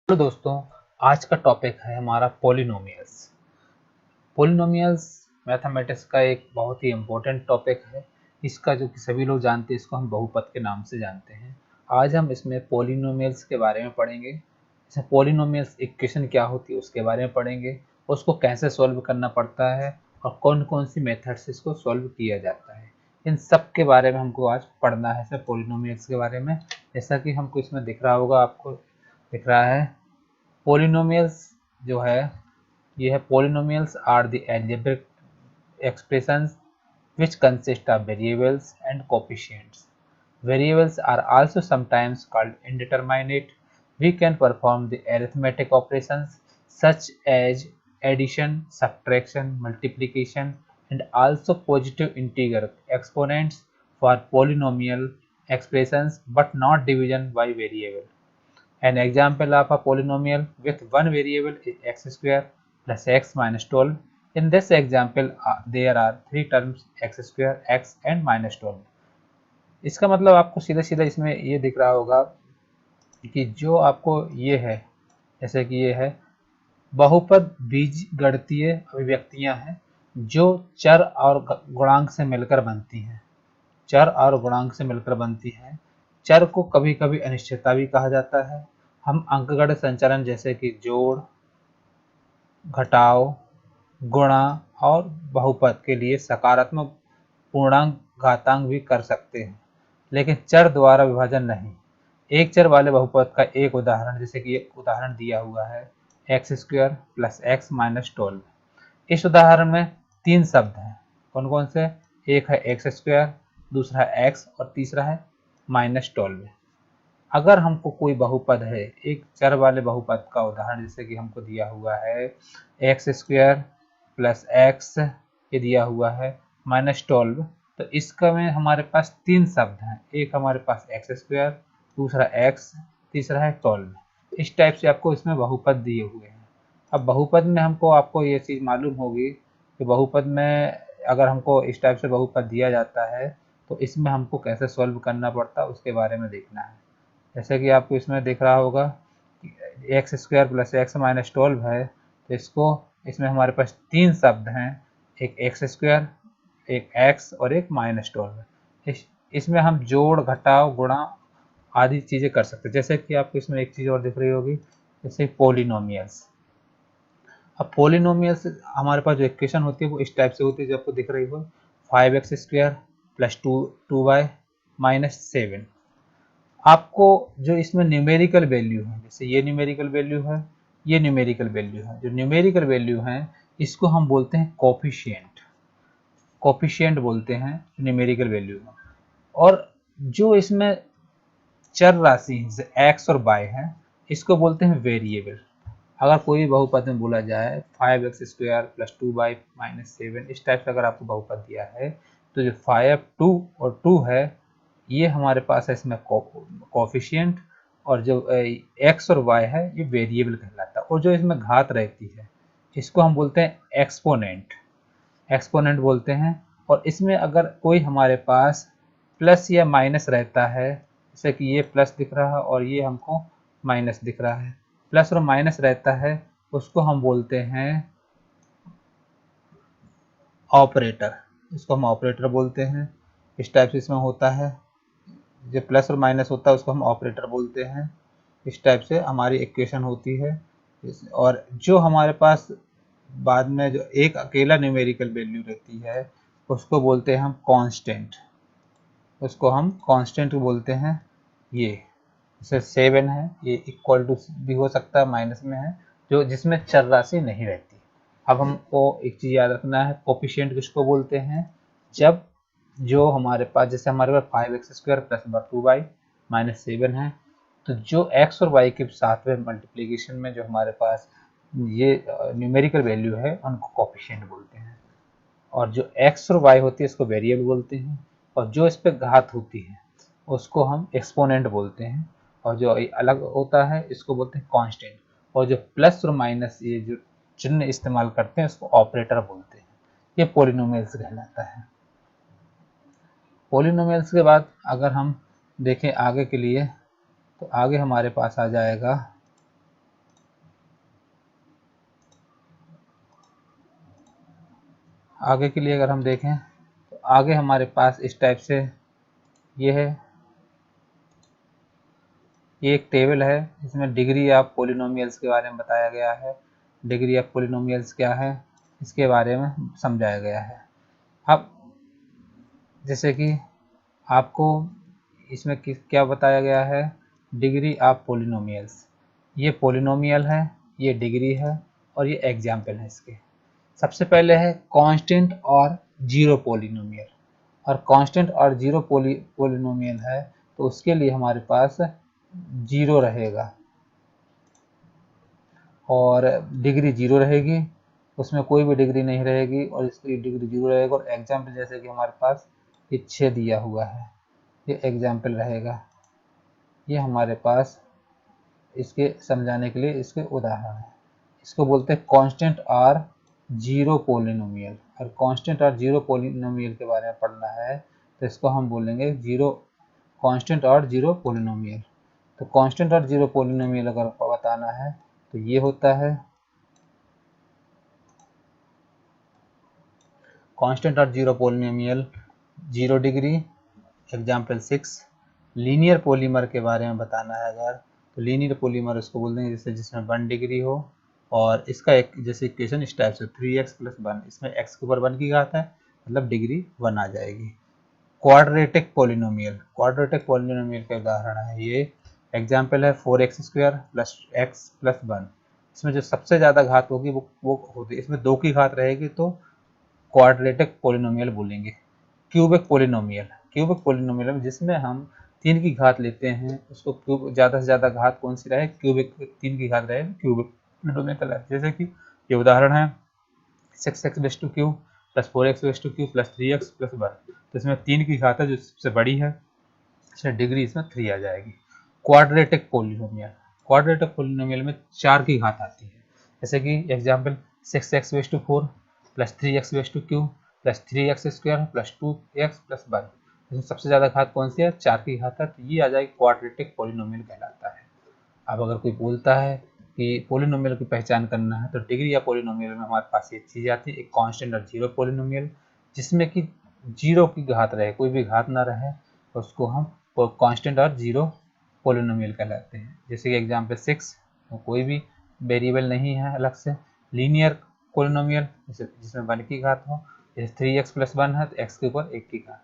तो दोस्तों, आज का टॉपिक है हमारा पॉलिनोमियल्स। पॉलिनोमियल्स मैथमेटिक्स का एक बहुत ही इम्पोर्टेंट टॉपिक है। इसका जो कि सभी लोग जानते हैं, इसको हम बहुपद के नाम से जानते हैं। आज हम इसमें पॉलिनोमियल्स के बारे में पढ़ेंगे। जैसे पॉलिनोमियल्स इक्वेशन क्या होती है उसके बारे में पढ़ेंगे, उसको कैसे सॉल्व करना पड़ता है और कौन कौन सी मेथड से इसको सॉल्व किया जाता है। इन सब के बारे में हमको आज पढ़ना है, सब पॉलिनोमियल्स के बारे में। जैसा कि हमको इसमें दिख रहा होगा, आपको दिख रहा है पॉलिनोमियल्स जो है, ये है polynomials are the algebraic expressions which consist of variables and coefficients. Variables are also sometimes called indeterminate. We can perform the arithmetic operations such as addition, subtraction, multiplication, and also positive integer exponents for polynomial expressions, but not division by variable. An example of a polynomial with one variable is x square plus x minus 12. In this example, there are three terms x square, x and minus 12. इसका मतलब आपको सीधा सीधा इसमें ये दिख रहा होगा कि जो आपको ये है, जैसे कि ये है बहुपद बीजगणितीय अभिव्यक्तियां हैं जो चर और गुणांक से मिलकर बनती हैं। चर और गुणांक से मिलकर बनती हैं। चर को कभी कभी अनिश्चितता भी कहा जाता है। हम अंकगणित संचालन जैसे कि जोड़, घटाव, गुणा और बहुपद के लिए सकारात्मक पूर्णांक घातांक भी कर सकते हैं, लेकिन चर द्वारा विभाजन नहीं। एक चर वाले बहुपद का एक उदाहरण, जैसे कि एक उदाहरण दिया हुआ है x square plus x minus 12। इस उदाहरण में तीन शब्द हैं। कौन कौन से? एक है एक्स स्क्वायर, दूसरा है एक्स और तीसरा है माइनस 12। अगर हमको कोई बहुपद है, एक चर वाले बहुपद का उदाहरण जैसे कि हमको दिया हुआ है एक्स स्क्वायर प्लस एक्स, ये दिया हुआ है माइनस 12, तो इसका में हमारे पास तीन शब्द हैं। एक हमारे पास एक्स स्क्वायर, दूसरा एक्स, तीसरा है 12। इस टाइप से आपको इसमें बहुपद दिए हुए हैं। अब बहुपद में हमको आपको ये चीज़ मालूम होगी कि बहुपद में अगर हमको इस टाइप से बहुपद दिया जाता है तो इसमें हमको कैसे सॉल्व करना पड़ता है उसके बारे में देखना है। जैसे कि आपको इसमें दिख रहा होगा x square plus x minus 12 है, तो इसको इसमें हमारे पास तीन शब्द हैं, एक एक्स स्क्वायर, एक एक्स और एक माइनस 12। इसमें हम जोड़, घटाव, गुणा आदि चीज़ें कर सकते हैं। जैसे कि आपको इसमें एक चीज़ और दिख रही होगी, जैसे पॉलिनोमियल्स। अब पॉलिनोमियल्स हमारे पास जो इक्वेशन होती है वो इस टाइप से होती है, जो आपको दिख रही हो 5x² प्लस 2y माइनस 7। आपको जो इसमें न्यूमेरिकल वैल्यू है, जैसे ये न्यूमेरिकल वैल्यू है, ये न्यूमेरिकल वैल्यू है, जो न्यूमेरिकल वैल्यू है इसको हम बोलते हैं कोफिशिएंट। कोफिशिएंट बोलते हैं न्यूमेरिकल वैल्यू में। और जो इसमें चर राशि एक्स और वाई है, इसको बोलते हैं वेरिएबल। अगर कोई बहुपद में बोला जाए 5x² प्लस 2y माइनस 7, इस टाइप से अगर आपको बहुपद दिया है, तो जो 5, 2 और 2 है, ये हमारे पास है इसमें कोफिशिएंट, और जो x और y है ये वेरिएबल कहलाता है। और जो इसमें घात रहती है इसको हम बोलते हैं एक्सपोनेंट। एक्सपोनेंट बोलते हैं। और इसमें अगर कोई हमारे पास प्लस या माइनस रहता है, जैसे कि ये प्लस दिख रहा है और ये हमको माइनस दिख रहा है, प्लस और माइनस रहता है, उसको हम बोलते हैं ऑपरेटर। इसको हम ऑपरेटर बोलते हैं। इस टाइप से इसमें होता है, जो प्लस और माइनस होता है उसको हम ऑपरेटर बोलते हैं। इस टाइप से हमारी इक्वेशन होती है। और जो हमारे पास बाद में जो एक अकेला न्यूमेरिकल वैल्यू रहती है उसको बोलते हैं हम कांस्टेंट। उसको हम कांस्टेंट बोलते हैं। ये जैसे 7 है, ये इक्वल टू भी हो सकता है, माइनस में है, जो जिसमें चर राशि नहीं रहती। अब हमको एक चीज़ याद रखना है, कोफिशिएंट किसको बोलते हैं? जब जो हमारे पास, जैसे हमारे पास 5x² प्लस 2y माइनस 7 है, तो जो x और y के साथ में मल्टीप्लीकेशन में जो हमारे पास ये न्यूमेरिकल वैल्यू है उनको कोफिशिएंट बोलते हैं। और जो x और y होती है इसको वेरिएबल बोलते हैं। और जो इस पर घात होती है उसको हम एक्सपोनेंट बोलते हैं। और जो अलग होता है इसको बोलते हैं कांस्टेंट। और जो प्लस और माइनस ये जो चिन्ह इस्तेमाल करते हैं उसको ऑपरेटर बोलते हैं। ये पॉलिनोमियल्स कहलाता है। पॉलिनोमियल्स के बाद अगर हम देखें आगे के लिए, तो आगे हमारे पास आ जाएगा आगे के लिए अगर हम देखें तो आगे हमारे पास इस टाइप से ये है, ये एक टेबल है इसमें डिग्री ऑफ पॉलिनोमियल्स के बारे में बताया गया है। डिग्री ऑफ पॉलिनोमियल्स क्या है इसके बारे में समझाया गया है। अब जैसे कि आपको इसमें क्या बताया गया है, डिग्री ऑफ पॉलिनोमियल्स, ये पॉलिनोमियल है, ये डिग्री है और ये एग्जाम्पल है इसके। सबसे पहले है कांस्टेंट और जीरो पॉलिनोमियल, और कांस्टेंट और जीरो पॉलिनोमियल है तो उसके लिए हमारे पास जीरो रहेगा और डिग्री जीरो रहेगी, उसमें कोई भी डिग्री नहीं रहेगी और इसकी डिग्री जीरो रहेगा। और एग्जाम्पल जैसे कि हमारे पास ये 6 दिया हुआ है, ये एग्जाम्पल रहेगा। ये हमारे पास इसके समझाने के लिए इसके उदाहरण है। इसको बोलते हैं कांस्टेंट और जीरो पॉलिनोमियल। और कांस्टेंट और जीरो पॉलिनोमियल के बारे में पढ़ना है तो इसको हम बोलेंगे जीरो कांस्टेंट और जीरो पॉलिनोमियल। तो कांस्टेंट और जीरो पॉलिनोमियल अगर बताना है तो ये होता है कांस्टेंट और zero polynomial, zero degree. Example 6। Linear polymer के बारे में बताना है अगर तो लीनियर पॉलीमर उसको बोल देंगे जिसमें 1 डिग्री हो और इसका एक जैसे इक्वेशन इस टाइप से 3x + 1, इसमें x के ऊपर 1 की घात है मतलब डिग्री 1 आ जाएगी। क्वाड्रेटिक पॉलिनोमियल, क्वाड्रेटिक पॉलिनोमियल का उदाहरण है ये। एग्जाम्पल है 4x² + x + 1। इसमें जो सबसे ज़्यादा घात होगी वो होती है, इसमें 2 की घात रहेगी तो क्वाड्रेटिक पॉलिनोमियल बोलेंगे। क्यूबिक पॉलिनोमियल, क्यूबिक पॉलिनोमियल में जिसमें हम 3 की घात लेते हैं उसको क्यूब ज़्यादा से ज़्यादा घात कौन सी रहे, क्यूबिक 3 की घात रहे क्यूबिक पॉलिनोमियल कहलाता है। जैसे कि ये उदाहरण है 6x³ + 4x³ + 3x + 1। तो इसमें 3 की घात है जो सबसे बड़ी है, इसमें डिग्री इसमें 3 आ जाएगी। क्वाड्रेटिक पॉलिनोमियल, क्वाड्रेटिक पॉलिनोमियल में 4 की घात आती है। जैसे कि example 6x⁴ + 3x³ + 3x² + 2x + 1। इसमें सबसे ज़्यादा घात कौन सी है, 4 की घात है, तो ये आ जाएगी क्वाड्रेटिक पॉलिनोमियल कहलाता है। अब अगर कोई बोलता है कि पॉलिनोमियल की पहचान करना है तो डिग्री या पॉलिनोमियल में हमारे पास ये चीज़ आती है, एक कांस्टेंट और जीरो पॉलिनोमियल जिसमें कि जीरो की घात रहे, कोई भी घात ना रहे, तो उसको हम कांस्टेंट और जीरो पॉलिनोमियल कहलाते हैं। जैसे कि एग्जाम्पल 6, तो कोई भी वेरिएबल नहीं है अलग से। लीनियर पॉलिनोमियल जिसमें 1 की घात हो, जैसे 3x + 1 है तो x के ऊपर 1 की घात।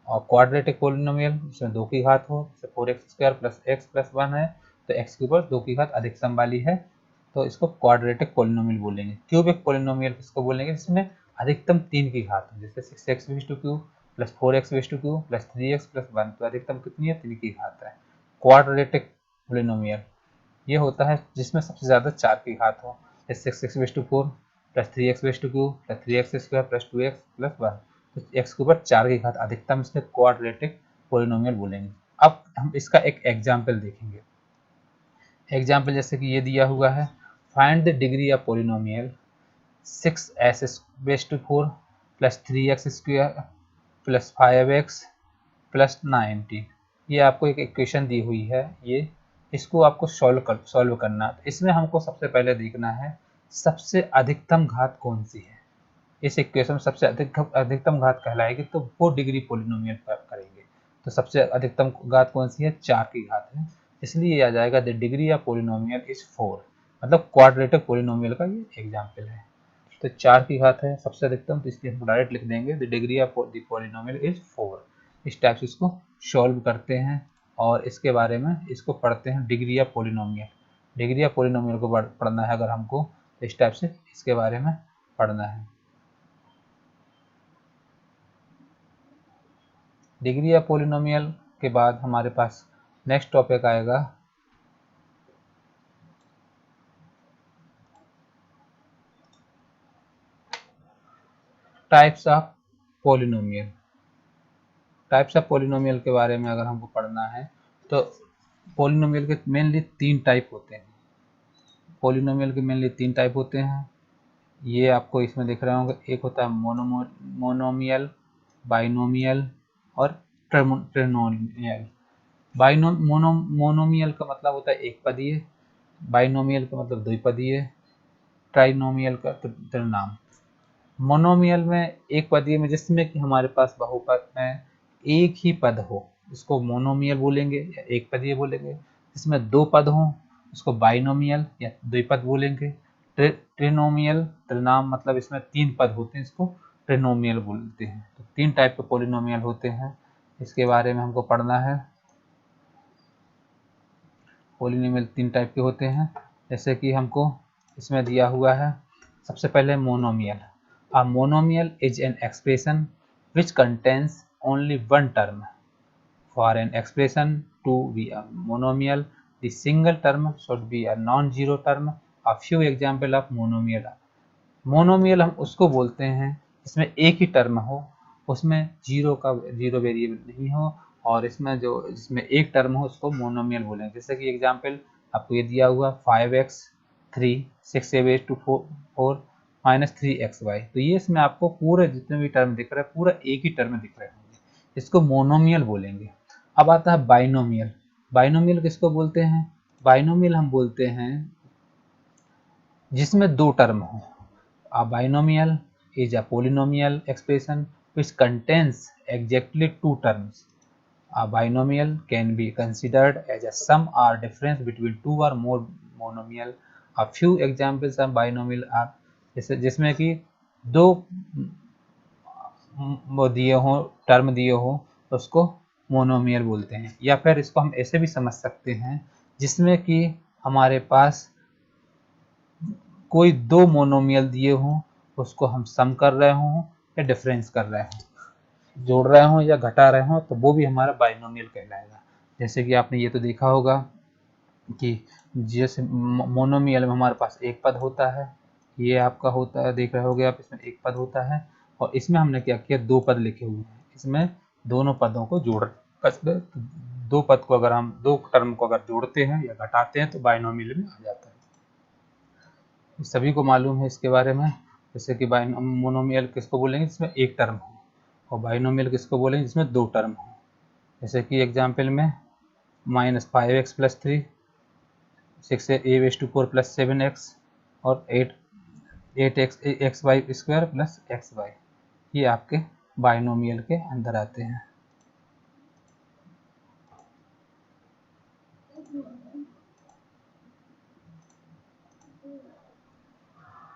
और क्वाड्रेटिक पॉलिनोमियल जिसमें 2 की घात हो, जैसे 4x² + x + 1 है तो x के ऊपर 2 की घात अधिकतम वाली है तो इसको क्वाड्रेटिक पॉलिनोमियल बोलेंगे। क्यूबिक पॉलिनोमियल किसको बोलेंगे, जिसमें अधिकतम 3 की घात हो, जैसे 6x³ + 4x³ + 3x + 1, तो अधिकतम कितनी है, 3 की घात है। क्वाड्रेटिक पॉलिनोमियल ये होता है जिसमें सबसे ज़्यादा 4 की घात हो, जैसे 6x⁴ + 3x³ + 3x² + 2x + 1, तो x के ऊपर 4 की घात अधिकतम, इसमें क्वाड्रेटिक पॉलिनोमियल बोलेंगे। अब हम इसका एक एग्जाम्पल देखेंगे। एग्जाम्पल जैसे कि ये दिया हुआ है, find the degree of polynomial 6x⁴ + 3x² + 5x + 90। ये आपको एक इक्वेशन दी हुई है, ये इसको आपको सॉल्व करना। तो इसमें हमको सबसे पहले देखना है सबसे अधिकतम घात कौन सी है। इस इक्वेशन में सबसे अधिकतम घात कहलाएगी तो वो डिग्री पॉलिनोमियल करेंगे। तो सबसे अधिकतम घात कौन सी है, 4 की घात है, इसलिए ये आ जाएगा the degree of polynomial is 4, मतलब क्वाड्रेटिक पॉलिनोमियल का ये एग्जाम्पल है। तो 4 की घात है सबसे अधिकतम, तो इसलिए हम डायरेक्ट लिख देंगे the degree of the polynomial is 4। इस टाइप से इसको सॉल्व करते हैं और इसके बारे में इसको पढ़ते हैं, degree of polynomial. Degree of polynomial को पढ़ना है अगर हमको, इस टाइप से इसके बारे में पढ़ना है। डिग्री ऑफ पॉलिनोमियल के बाद हमारे पास नेक्स्ट टॉपिक आएगा types of polynomial. Types of polynomial के बारे में अगर हमको पढ़ना है तो पॉलिनोमियल के मेनली 3 टाइप होते हैं। पॉलिनोमियल के मेनली 3 टाइप होते हैं, ये आपको इसमें दिख रहे होंगे। एक होता है मोनोमियल, बाइनोमियल और ट्रिनोमियल। मोनोमियल का मतलब होता है एक पदीय, बाइनोमियल का मतलब द्विपदीय, ट्राइनोमियल का त्रिनाम। मोनोमियल में एक पदीय में जिसमें कि हमारे पास बहुपद में एक ही पद हो इसको मोनोमियल बोलेंगे या एक पदीय बोलेंगे। जिसमें दो पद हों उसको बाइनोमियल या द्विपद बोलेंगे। ट्रिनोमियल, त्रिनाम मतलब इसमें तीन पद होते हैं, इसको ट्रिनोमियल बोलते हैं। तो तीन टाइप के पॉलिनोमियल होते हैं, इसके बारे में हमको पढ़ना है। पॉलिनोमियल तीन टाइप के होते हैं, जैसे कि हमको इसमें दिया हुआ है। सबसे पहले monomial. A monomial is an expression which contains only one term. For an expression to be a monomial, the single term should be a non-zero term. A few example of monomial. Monomial हम उसको बोलते हैं जिसमें एक ही term हो, उसमें zero variable नहीं हो, और इसमें जो जिसमें एक टर्म हो उसको मोनोमियल बोलेंगे। जैसे कि एग्जांपल आपको ये दिया हुआ 5x 3 6 माइनस 3xy, तो ये इसमें आपको पूरे जितने भी टर्म दिख रहे हैं पूरा एक ही टर्म दिख रहे होंगे, इसको मोनोमियल बोलेंगे। अब आता है बाइनोमियल। बाइनोमियल किसको बोलते हैं? बाइनोमियल हम बोलते हैं जिसमें दो टर्म हो। A binomial is a polynomial expression which contains exactly two terms. A binomial can be considered as a sum or difference between two or more monomial. A few examples of binomial are जिसमें कि दो वो दिए हो, term दिए हो, तो उसको मोनोमियल बोलते हैं। या फिर इसको हम ऐसे भी समझ सकते हैं जिसमें कि हमारे पास कोई दो मोनोमियल दिए हों, उसको हम सम कर रहे हों या डिफरेंस कर रहे हों, जोड़ रहे हों या घटा रहे हों, तो वो भी हमारा बाइनोमियल कहलाएगा। जैसे कि आपने ये तो देखा होगा कि जैसे मोनोमियल में हमारे पास एक पद होता है, ये आपका होता है, देख रहे होगे आप, इसमें एक पद होता है, और इसमें हमने क्या किया, दो पद लिखे हुए हैं, इसमें दोनों पदों को जोड़, दो पद को अगर हम दो टर्म को अगर जोड़ते हैं या घटाते हैं तो बाइनोमियल में आ जाता है। सभी को मालूम है इसके बारे में। जैसे कि मोनोमियल किसको बोलेंगे जिसमें एक टर्म हो, और बाइनोमियल किसको बोलेंगे जिसमें दो टर्म हो। जैसे कि एग्जाम्पल में -5x + 3 6a⁴ + 7x और 8xy² + xy, ये आपके बाइनोमियल के अंदर आते हैं।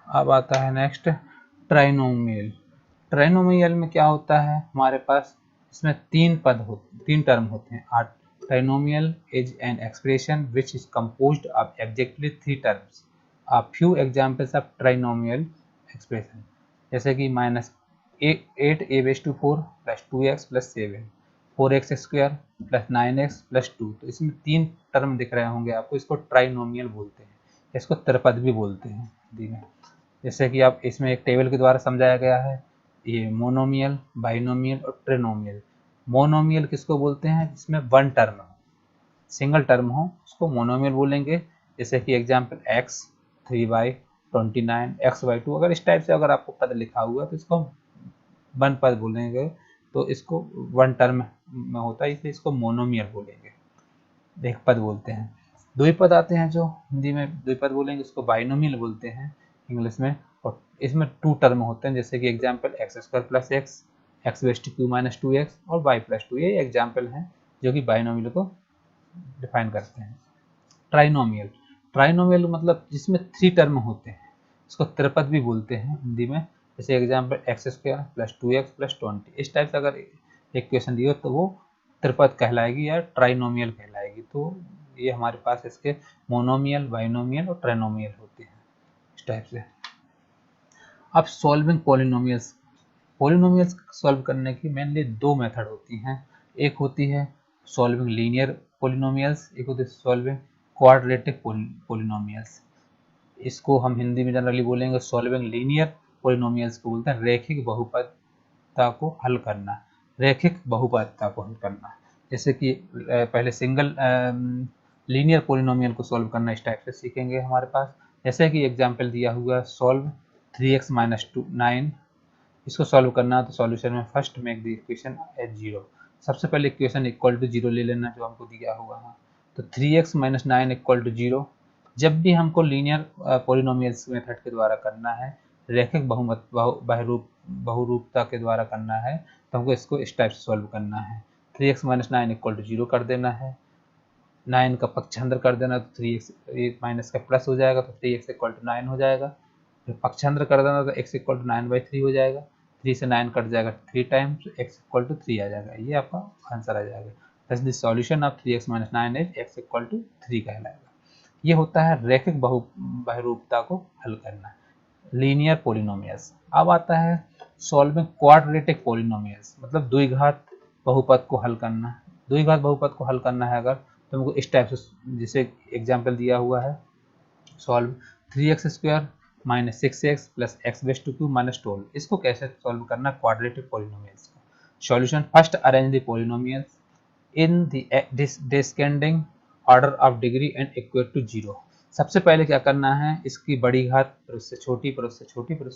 अब आता है नेक्स्ट ट्राइनोमियल। ट्राइनोमियल में क्या होता है, हमारे पास इसमें तीन टर्म होते हैं। Trinomial is an expression which is composed of exactly three terms. A few examples of trinomial expression, जैसे कि -8a⁴ + 2x + 7 4x² + 9x + 2, तो इसमें तीन टर्म दिख रहे होंगे आपको, इसको ट्राइनोमियल बोलते हैं, इसको त्रिपद भी बोलते हैं हिंदी में। जैसे कि आप इसमें एक टेबल के द्वारा समझाया गया है, ये मोनोमियल, बाइनोमियल और ट्रिनोमियल। मोनोमियल किसको बोलते हैं जिसमें वन टर्म हो, सिंगल टर्म हो, उसको मोनोमियल बोलेंगे। जैसे कि एग्जांपल x 3y 29 xy2, अगर इस टाइप से अगर आपको पद लिखा हुआ है तो इसको वन पद बोलेंगे, तो इसको वन टर्म में होता है, इसलिए इसको मोनोमियल बोलेंगे, एक पद बोलते हैं। द्विपद आते हैं जो हिंदी में द्विपद बोलेंगे, उसको बाइनोमियल बोलते हैं इंग्लिश में, और इसमें टू टर्म होते हैं। जैसे कि example x² + x, x⁻³ - 2x और y+2, ये एग्जांपल हैं जो कि बाइनोमियल को डिफाइन करते हैं। ट्राइनोमियल, ट्राइनोमियल मतलब जिसमें थ्री टर्म होते हैं, इसको त्रिपद भी बोलते हैं हिंदी में। जैसे एग्जांपल x² + 2x + 20, इस टाइप से अगर एक क्वेश्चन दिया तो वो त्रिपद कहलाएगी या ट्राइनोमियल कहलाएगी। तो ये हमारे पास इसके मोनोमियल, बाइनोमियल और ट्राइनोमियल होते हैं इस टाइप से। अब सॉल्विंग पॉलिनोमियल्स। पॉलिनोमियल्स सॉल्व करने की मेनली दो मेथड होती हैं, एक होती है सॉल्विंग लीनियर पॉलिनोमियल्स, एक होती है सॉल्विंग क्वाड्रेटिक पॉलिनोमियल्स। इसको हम हिंदी में जनरली बोलेंगे सॉल्विंग लीनियर पॉलिनोमियल्स को बोलते हैं रैखिक बहुपदता को हल करना, रैखिक बहुपदता को हल करना। जैसे कि पहले सिंगल लीनियर पॉलिनोमियल को सॉल्व करना इस टाइप से सीखेंगे हमारे पास। जैसे कि एग्जांपल दिया हुआ सॉल्व 3x - 9, इसको सॉल्व करना तो सॉल्यूशन में first make the equation as 0। सबसे पहले इक्वेशन इक्वल टू 0 ले लेना जो हमको दिया हुआ है, तो 3x - 9 = 0। जब भी हमको लीनियर पॉलिनोमियल्स मेथड के द्वारा करना है रैखिक बहुरूपता के द्वारा करना है, तो हमको इसको इस टाइप से सॉल्व करना है। 3x - 9 = 0 कर देना है, 9 का पक्षांतर कर देना, तो 3x माइनस का प्लस हो जाएगा, तो 3x = 9 हो जाएगा। फिर पक्षांतर कर देना, तो x = 9/3 हो जाएगा, 3 से 9 कट जाएगा 3 टाइम्स, तो x = 3 आ जाएगा। ये आपका आंसर आ जाएगा। Thus the solution of 3x - 9 is x = 3 कहलाएगा। ये होता है रैखिक बहुरूपता को हल करना, लीनियर पॉलिनोमियल्स। अब आता है सॉल्विंग क्वाड्रेटिक पॉलिनोमियल्स, मतलब द्विघात बहुपद को हल करना। द्विघात बहुपद को हल करना है अगर, तो हमको इस टाइप से, जिसे एग्जाम्पल दिया हुआ है, सॉल्व 3x² - 6x + x³ - 12। इसको कैसे सॉल्व करना क्वाड्रेटिक पॉलिनोमियल्स का? Solution: first arrange the polynomials in the descending order of degree and equal to 0। सबसे पहले क्या करना है, इसकी बड़ी घात, फिर उससे छोटी, फिर उससे छोटी, फिर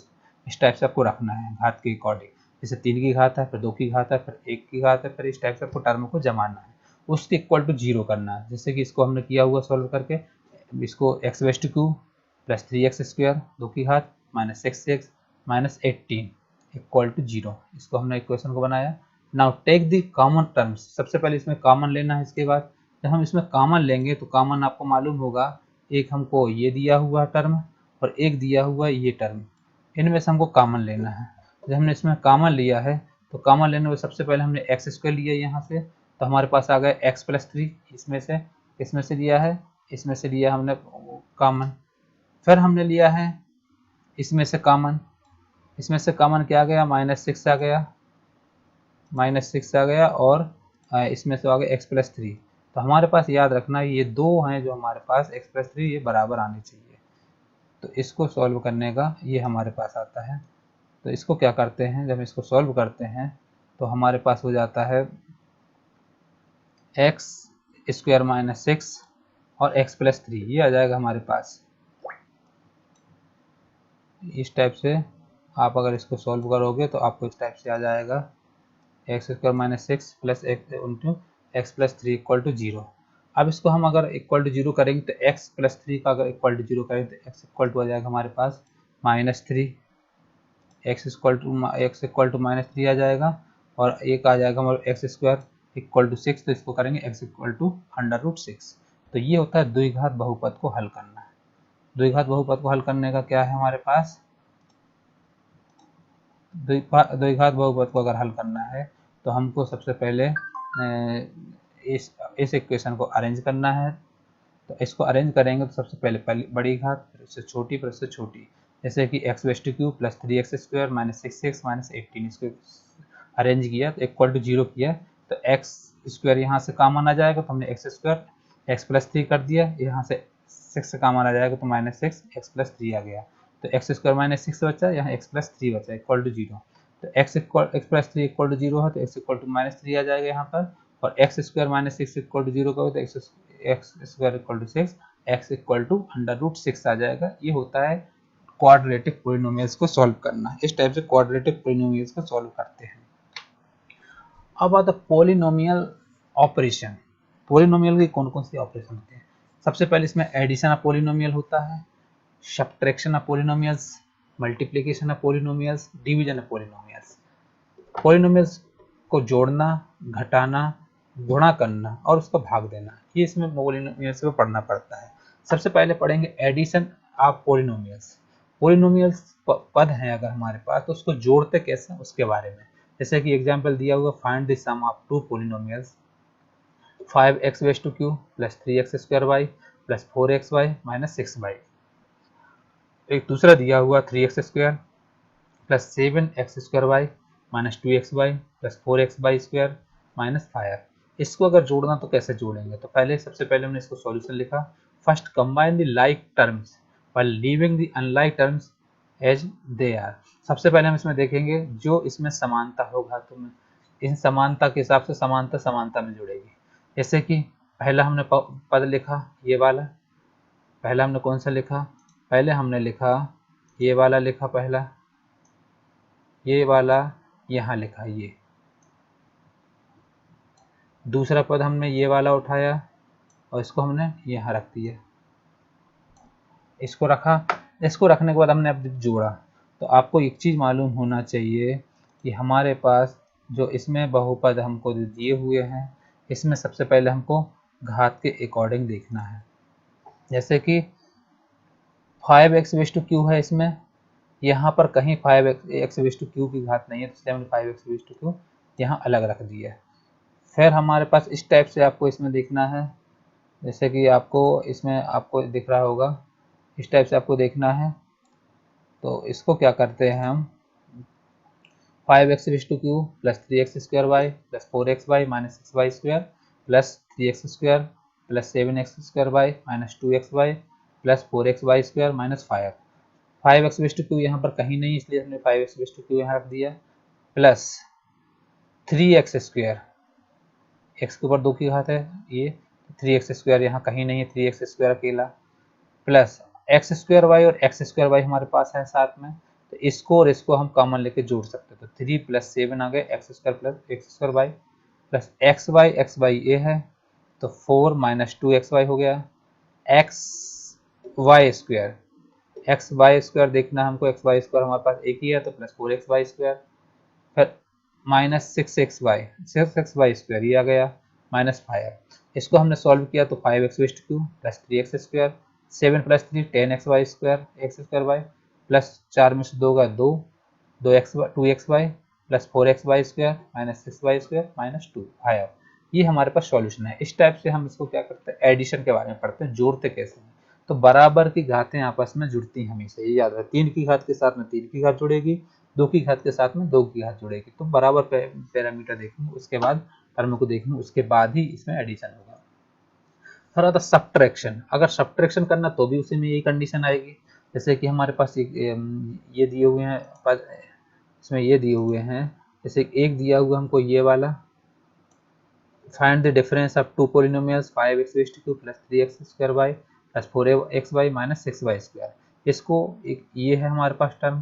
इस टाइप से आपको रखना है घात के अकॉर्डिंग। जैसे 3 की घात है, फिर 2 की घात है, फिर 1 की घात है, फिर इस टाइप से आपको टर्म को जमाना है, उसके इक्वल टू 0 करना है। जैसे कि इसको हमने किया हुआ सॉल्व करके, इसको x³ + 3x², 2 की घात -6x - 18 = 0, इसको हमने इक्वेशन को बनाया। Now take the common terms, सबसे पहले इसमें कॉमन लेना है। इसके बाद जब हम इसमें कॉमन लेंगे, तो कॉमन आपको मालूम होगा, एक हमको ये दिया हुआ टर्म और एक दिया हुआ ये टर्म, इनमें से हमको कॉमन लेना है। जब हमने इसमें कॉमन लिया है, तो कॉमन लेने में सबसे पहले हमने x² लिया यहाँ से, तो हमारे पास आ गया x + 3, इसमें से लिया है, इसमें से लिया हमने कॉमन। फिर हमने लिया है इसमें से कॉमन, इसमें से कॉमन क्या आ गया, -6 आ गया, -6 आ गया, और इसमें से आ गया x + 3। तो हमारे पास याद रखना, ये दो हैं जो हमारे पास x + 3 ये बराबर आने चाहिए। तो इसको सॉल्व करने का ये हमारे पास आता है। तो इसको क्या करते हैं, जब इसको सॉल्व करते हैं, तो हमारे पास हो जाता है x² - 6 और x + 3, ये आ जाएगा हमारे पास। इस टाइप से आप अगर इसको सॉल्व करोगे, तो आपको इस टाइप से आ जाएगा x² - 6 + x + 3 = 0। अब इसको हम अगर इक्वल टू 0 करेंगे, तो x + 3 का अगर इक्वल टू 0 करेंगे, तो x इक्वल टू आ जाएगा हमारे पास -3, x इक्वल टू -3 आ जाएगा, और एक आ जाएगा हमारा x² = 6, तो इसको करेंगे x इक्वल टू √6। तो ये होता है द्विघात बहुपद को हल करना। द्विघात बहुपद को हल करने का क्या है हमारे पास, द्विघात बहुपद को अगर हल करना है, तो हमको सबसे पहले इस इक्वेशन को अरेंज करना है। तो इसको अरेंज करेंगे, तो सबसे पहले बड़ी घात, फिर उससे छोटी, फिर उससे छोटी। जैसे कि x³ + 3x² - 6x - 18, इसको अरेंज किया तो इक्वल टू 0 किया, तो x² यहाँ से कॉमन आ जाएगा, तो हमने x² x + 3 कर दिया, यहाँ से 6 से कॉमन आ जाएगा, तो -6 x + 3 आ गया, तो x² - 6 बचा, यहाँ x + 3 बचा, इक्वल टू 0। तो x + 3 = 0 है, तो x = -3 आ जाएगा यहाँ पर, और x² - 6 = 0 करो, तो x² = 6, x इक्वल टू √6 आ जाएगा। ये होता है क्वाड्रेटिक पॉलिनोमियल्स को सॉल्व करना। इस टाइप से क्वाड्रेटिक पॉलिनोमियल्स को सॉल्व करते हैं। अब आता पॉलिनोमियल ऑपरेशन। पॉलिनोमियल के कौन कौन से ऑपरेशन होते हैं? सबसे पहले इसमें एडिशन ऑफ पॉलिनोमियल होता है, subtraction of polynomials, multiplication of polynomials, division of polynomials. Polynomials को जोड़ना, घटाना, गुणा करना और उसको भाग देना, ये इसमें पॉलिनोमियल्स को पढ़ना पड़ता है। सबसे पहले पढ़ेंगे एडिशन ऑफ पॉलिनोमियल्स। पॉलिनोमियल्स पद हैं अगर हमारे पास, तो उसको जोड़ते कैसे, उसके बारे में। जैसे कि एग्जांपल दिया हुआ, find the sum of two polynomials 5x³ + 3x² + 4xy - 6y। एक दूसरा दिया हुआ 3x² + 7x² - 2xy + 4xy² - 5। इसको अगर जोड़ना तो कैसे जोड़ेंगे, तो सबसे पहले हमने इसको सॉल्यूशन लिखा। First combine the like terms while leaving the unlike terms as they are. सबसे पहले हम इसमें देखेंगे जो इसमें समानता होगा, तो इन समानता के हिसाब से समानता समानता में जुड़ेगी। जैसे कि पहला हमने पद लिखा ये वाला, पहला हमने कौन सा लिखा, पहले हमने लिखा ये वाला, लिखा पहला ये वाला, यहाँ लिखा ये। दूसरा पद हमने ये वाला उठाया और इसको हमने यहाँ रख दिया, इसको रखा। इसको रखने के बाद हमने अब जोड़ा, तो आपको एक चीज़ मालूम होना चाहिए कि हमारे पास जो इसमें बहुपद हमको जो दिए हुए हैं, इसमें सबसे पहले हमको घात के अकॉर्डिंग देखना है। जैसे कि 5x/q है, इसमें यहाँ पर कहीं 5x/q की घात नहीं है, तो इसलिए हमने 5x/q यहाँ अलग रख दिया है। फिर हमारे पास इस टाइप से आपको इसमें देखना है, जैसे कि आपको इसमें आपको दिख रहा होगा, इस टाइप से आपको देखना है। तो इसको क्या करते हैं हम, 5x/q plus 3x² plus 4xy minus 6y² plus 3x² plus 7x² minus 2xy plus 4xy² minus 5x/q यहाँ पर कहीं नहीं, इसलिए हमने 5x/q यहाँ रख दिया, प्लस 3x², x के ऊपर 2 की घात है ये, 3x² यहाँ कहीं नहीं है, 3x² अकेला, प्लस x² y और x² y हमारे पास है साथ में, तो इसको और इसको हम कॉमन लेके जोड़ सकते हैं। तो 3 प्लस 7 आ गए, x² plus x² y plus x y ये है, तो 4 माइनस 2xy हो गया, एक्स वाई स्क्वायर देखना हमको, एक्स वाई स्क्वायर हमारे पास एक ही है, तो प्लस 4xy², फिर माइनस 6xy स्क्वायर ये आ गया, माइनस 5। इसको हमने सॉल्व किया तो 5x/q plus 3x², 7 plus 3 10xy² x² y plus 4 में से 2 का 2, 2xy plus 4xy² minus 6y² minus 2 5। ये हमारे पास सॉल्यूशन है। इस टाइप से हम इसको क्या करते हैं, एडिशन के बारे में पढ़ते हैं, जोड़ते कैसे हैं। तो बराबर की घातें आपस में जुड़ती हैं हमेशा, ये याद रखें। 3 की घात के साथ में 3 की घात जुड़ेगी, 2 की घात के साथ में 2 की घात जुड़ेगी। तो बराबर पैरामीटर देखेंगे, उसके बाद टर्म को देखेंगे, उसके बाद ही इसमें एडिशन होगा। फिर आता सब्ट्रैक्शन। अगर सब्ट्रैक्शन करना तो भी उसी में यही कंडीशन आएगी। जैसे कि हमारे पास ये दिए हुए हैं, इसमें ये दिए हुए हैं, जैसे एक दिया हुआ हमको ये वाला, find the difference of two polynomials 5x/q plus 3x² plus 4xy minus 6y²। इसको एक ये है हमारे पास term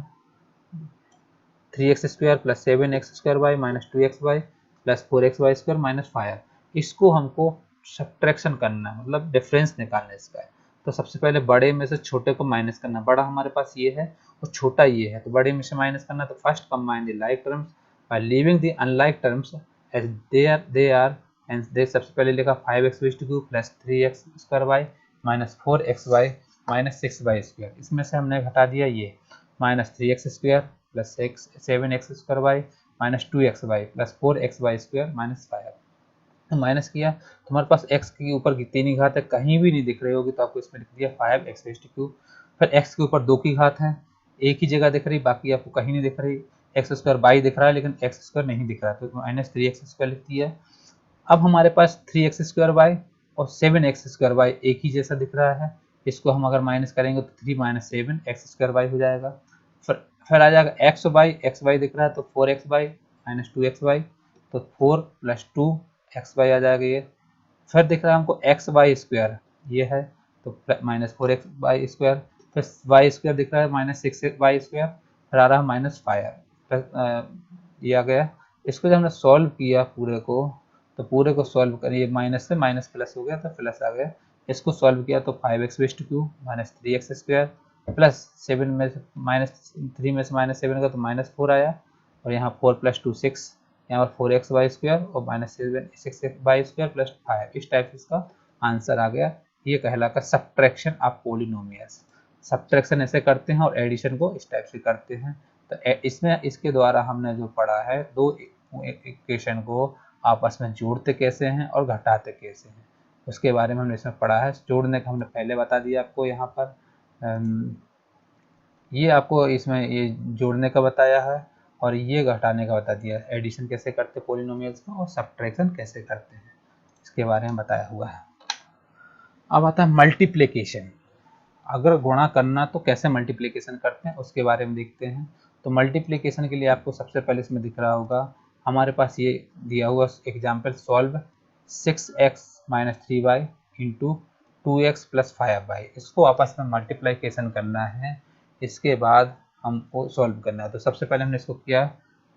3x² plus 7x² minus 2xy plus 4xy² minus 5। इसको हमको सब्ट्रैक्शन करना है, मतलब डिफरेंस निकालना इसका है। तो सबसे पहले बड़े में से छोटे को माइनस करना। बड़ा हमारे पास ये है और छोटा ये है, तो बड़े में से माइनस करना। तो first combine the like terms by leaving the unlike terms as they are and they सबसे पहले लिखा 5x/q plus 3x² minus 4xy minus 6y²। इसमें से हमने घटा दिया ये minus 3x² plus 7x² minus 2xy plus 4xy² minus 5। Minus किया तो हमारे पास x के ऊपर की 3 की घात है, कहीं भी नहीं दिख रही होगी, तो आपको इसमें लिख दिया 5x/q। फिर x के ऊपर 2 की घात है, एक ही जगह दिख रही, बाकी आपको कहीं नहीं दिख रही। x² दिख रहा है लेकिन x² नहीं दिख रहा, तो माइनस 3x² लिख दिया। अब हमारे पास 3x² और 7x² एक ही जैसा दिख रहा है, इसको हम अगर माइनस करेंगे तो 3 माइनस 7x² हो जाएगा। फिर आ जाएगा x y दिख रहा है, तो 4xy माइनस 2xy, तो 4 प्लस 2xy आ जाएगा ये। फिर दिख रहा है हमको xy² ये है, तो माइनस 4xy²। फिर y² दिख रहा है माइनस 6y², फिर आ रहा है माइनस 5 ये आ गया। इसको जब हमने सॉल्व किया पूरे को, तो पूरे को सॉल्व करिए, माइनस से माइनस प्लस हो गया तो प्लस आ गया। इसको सॉल्व किया तो 5x/q माइनस 3x² प्लस 7 में से माइनस 3 में से माइनस 7 का तो माइनस 4 आया, और यहाँ 4 प्लस 2 6, यहाँ पर 4xy² और माइनस 6y² प्लस 5। इस टाइप से इसका आंसर आ गया। ये कहलाता सब्ट्रैक्शन ऑफ पॉलिनोमियल्स। सब्ट्रैक्शन ऐसे करते हैं और एडिशन को इस टाइप से करते हैं। तो इसमें इसके द्वारा हमने जो पढ़ा है, दो इक्वेशन को आपस में जोड़ते कैसे हैं और घटाते कैसे हैं, उसके बारे में हमने इसमें पढ़ा है। जोड़ने का हमने पहले बता दिया आपको, यहाँ पर ये आपको इसमें ये जोड़ने का बताया है और ये घटाने का बता दिया है। एडिशन कैसे करते पॉलिनोमियल्स का और सब्ट्रैक्शन कैसे करते हैं, इसके बारे में बताया हुआ है। अब आता है मल्टीप्लिकेशन। अगर गुणा करना तो कैसे मल्टीप्लिकेशन करते हैं उसके बारे में देखते हैं। तो मल्टीप्लिकेशन के लिए आपको सबसे पहले इसमें दिख रहा होगा, हमारे पास ये दिया हुआ example, solve 6x minus 3y into 2x plus 5y। इसको आपस में मल्टीप्लिकेशन करना है, इसके बाद हमको सॉल्व करना है। तो सबसे पहले हमने इसको किया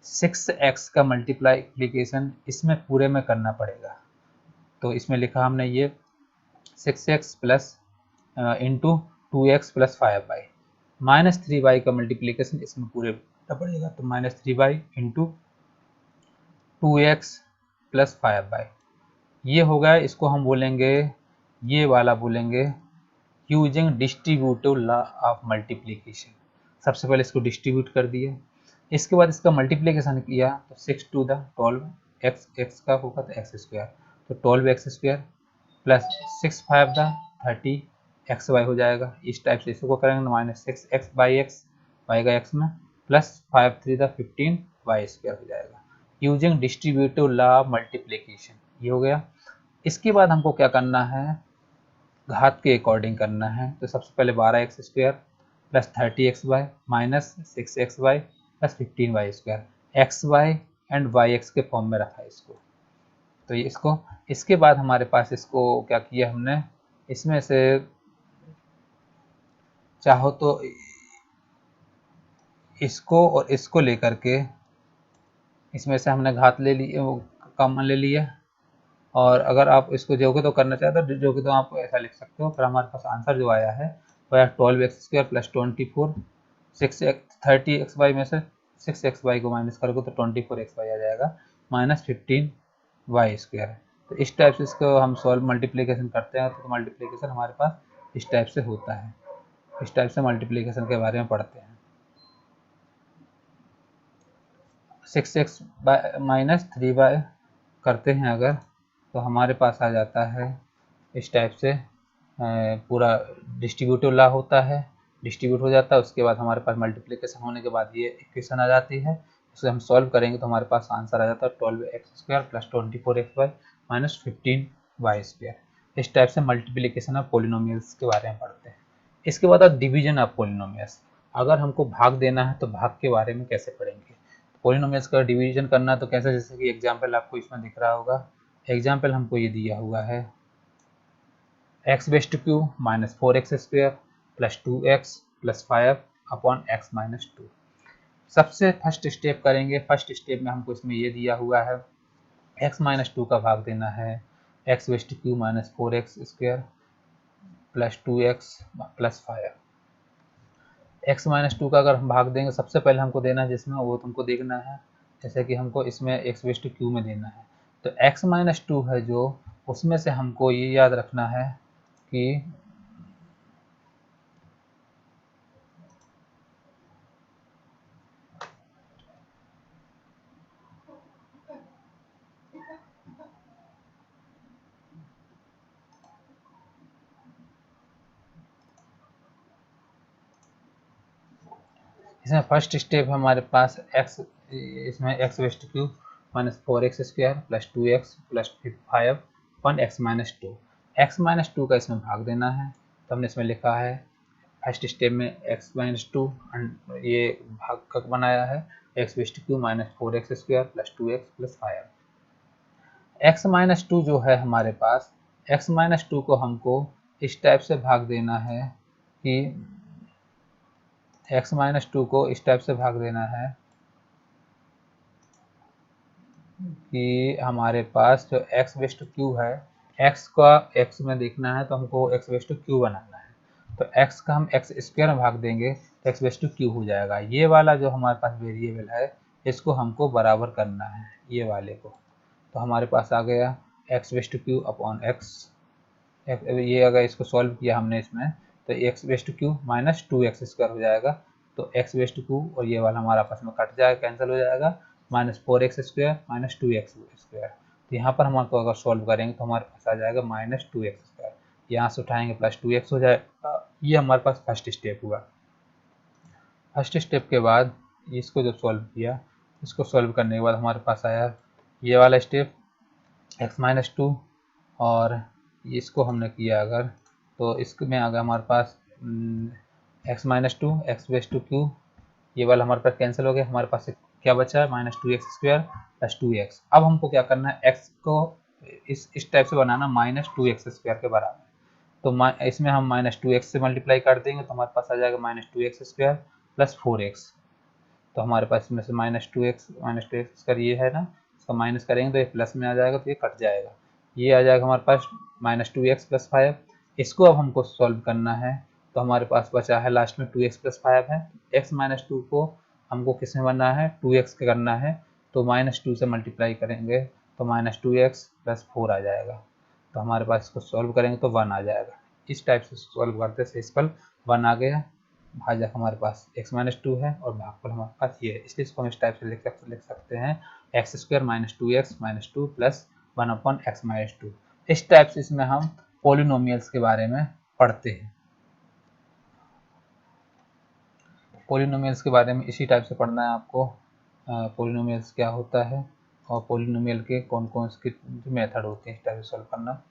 6x का मल्टीप्लिकेशन इसमें पूरे में करना पड़ेगा। तो इसमें लिखा हमने ये 6x plus into 2x plus 5y। -3y का मल्टीप्लीकेशन इसमें पूरे पड़ेगा, तो -3y into 2x plus 5y, ये हो गया। इसको हम बोलेंगे, ये वाला बोलेंगे using distributive law of multiplication. सबसे पहले इसको डिस्ट्रीब्यूट कर दिया, इसके बाद इसका मल्टीप्लीकेशन किया तो 6 टू द 12 x का होगा तो x स्क्वायर, तो 12x² प्लस 6 5 द 30 xy हो जाएगा। इस टाइप से इसको करेंगे -6x/x y का x में प्लस 5 3 द 15 y² हो जाएगा using distributive law of multiplication, ये हो गया। इसके बाद हमको क्या करना है, घात के अकॉर्डिंग करना है। तो सबसे पहले 12x² plus 30xy minus 6xy plus 15y², xy and yx के फॉर्म में रखा है इसको। तो ये इसको, इसके बाद हमारे पास इसको क्या किया हमने, इसमें से चाहो तो इसको और इसको लेकर के इसमें से हमने घात ले ली, वो कॉमन ले लिया। और अगर आप इसको जोगे तो करना चाहते हो जोगे तो आप ऐसा लिख सकते हो, पर हमारे पास आंसर जो आया है वो है 12x² प्लस 24 30xy में से 6xy को माइनस करोगे तो 24xy आ जाएगा माइनस 15y²। तो इस टाइप से इसको हम सॉल्व मल्टीप्लीकेशन करते हैं, तो मल्टीप्लीकेशन हमारे पास इस टाइप से होता है। इस टाइप से मल्टीप्लीकेशन के बारे में पढ़ते हैं। 6x माइनस 3y करते हैं अगर, तो हमारे पास आ जाता है इस टाइप से, पूरा डिस्ट्रीब्यूटिव लॉ होता है, डिस्ट्रीब्यूट हो जाता है। उसके बाद हमारे पास मल्टीप्लिकेशन होने के बाद ये इक्वेशन आ जाती है, उसे हम सॉल्व करेंगे तो हमारे पास आंसर आ जाता है 12x² plus 24xy minus 15y²। इस टाइप से मल्टीप्लिकेशन ऑफ पोलिनोमियल्स के बारे में पढ़ते हैं। इसके बाद डिवीजन ऑफ पोलिनोमियल्स, अगर हमको भाग देना है तो भाग के बारे में कैसे पढ़ेंगे। पोलिनोमियल्स का डिवीजन करना तो कैसे, जैसे कि एग्जाम्पल आपको इसमें दिख रहा होगा। एग्जाम्पल हमको ये दिया हुआ है x³ minus 4x² plus 2x plus 5 upon x minus 2। सबसे फर्स्ट स्टेप करेंगे। फर्स्ट स्टेप में हमको इसमें ये दिया हुआ है x माइनस 2 का भाग देना है x³ minus 4x² plus 2x plus 5। x minus 2 का अगर हम भाग देंगे, सबसे पहले हमको देना है जिसमें वो तुमको देखना है, जैसे कि हमको इसमें x³ में देना है, तो x माइनस 2 है जो, उसमें से हमको ये याद रखना है कि इसमें फर्स्ट स्टेप हमारे पास x, इसमें x³ minus 4x² plus 2x plus 5 अपन x माइनस 2, x माइनस 2 का इसमें भाग देना है। तो हमने इसमें लिखा है फर्स्ट स्टेप में x माइनस 2 ये भाग का बनाया है x³ minus 4x² plus 2x plus 5। x minus 2 जो है हमारे पास, x माइनस 2 को हमको इस टाइप से भाग देना है कि x माइनस 2 को इस टाइप से भाग देना है कि हमारे पास जो x³ है, x का x में देखना है तो हमको x³ बनाना है, तो x का हम x² में भाग देंगे तो x³ हो जाएगा। ये वाला जो हमारे पास वेरिएबल है इसको हमको बराबर करना है ये वाले को, तो हमारे पास आ गया x³ अपॉन x। ये अगर इसको सॉल्व किया हमने इसमें तो x³ माइनस 2x² हो जाएगा, तो x³ और ये वाला हमारा आपस में कट जाएगा, कैंसिल हो जाएगा, माइनस 4x² माइनस 2x²। तो यहाँ पर हम अगर सॉल्व करेंगे तो हमारे पास आ जाएगा माइनस 2x², यहाँ से उठाएंगे प्लस 2x हो जाएगा। ये हमारे पास फर्स्ट स्टेप हुआ। फर्स्ट स्टेप के बाद इसको जब सॉल्व किया, इसको सॉल्व करने के बाद हमारे पास आया ये वाला स्टेप x माइनस 2, और इसको हमने किया अगर तो इसमें आ गया हमारे पास x माइनस 2 x³ ये वाला हमारे पास कैंसिल हो गया, हमारे पास क्या बचा है माइनस 2x² प्लस 2x। अब हमको क्या करना है, x को इस टाइप से बनाना माइनस 2x² के बराबर, तो इसमें हम माइनस 2x से मल्टीप्लाई कर देंगे तो हमारे पास आ जाएगा माइनस 2x² प्लस 4x। तो हमारे पास इसमें से माइनस 2x ये है ना, इसका माइनस करेंगे तो ये प्लस में आ जाएगा, तो ये कट जाएगा, ये आ जाएगा हमारे पास माइनस 2x प्लस 5। इसको अब हमको सॉल्व करना है तो हमारे पास बचा है लास्ट में 2x प्लस 5 है। x माइनस 2 को हमको किस में बनना है, 2x के करना है, तो -2 से मल्टीप्लाई करेंगे तो -2x प्लस 4 आ जाएगा। तो हमारे पास इसको सॉल्व करेंगे तो 1 आ जाएगा। इस टाइप से सॉल्व करते से इसका 1 आ गया, भाजक हमारे पास x माइनस 2 है और भागफल हमारे पास ये है, इसलिए इसको हम इस टाइप से लिख सकते हैं x square minus 2x minus 2 plus 1 upon x minus 2। इस टाइप से इसमें हम पॉलिनोमियल्स के बारे में पढ़ते हैं। पॉलिनोमियल्स के बारे में इसी टाइप से पढ़ना है आपको, पॉलिनोमियल्स क्या होता है और पॉलिनोमियल के कौन कौन से मेथड होते हैं, इस टाइप से सॉल्व करना।